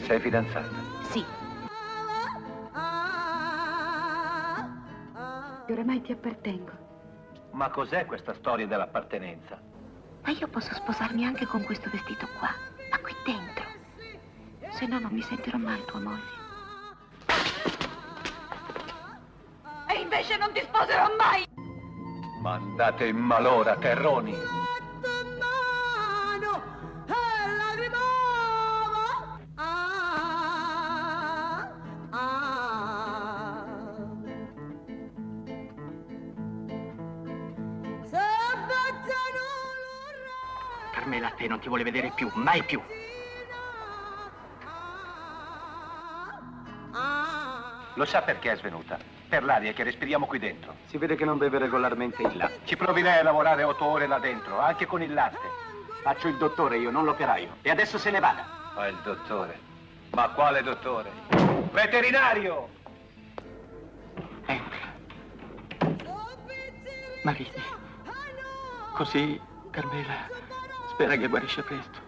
Sei fidanzata? Sì. Oramai ti appartengo. Ma cos'è questa storia dell'appartenenza? Ma io posso sposarmi anche con questo vestito qua, ma qui dentro. Se no non mi sentirò mai tua moglie. E invece non ti sposerò mai! Ma andate in malora, terroni! Carmela, a te non ti vuole vedere più, mai più. Lo sa perché è svenuta? Per l'aria che respiriamo qui dentro. Si vede che non beve regolarmente il latte. Ci provi lei a lavorare 8 ore là dentro, anche con il latte. Faccio il dottore io, non l'operaio. E adesso se ne vada. Ma il dottore? Ma quale dottore? Veterinario! Entra. Marini. Così, Carmela, spera che guarisce presto.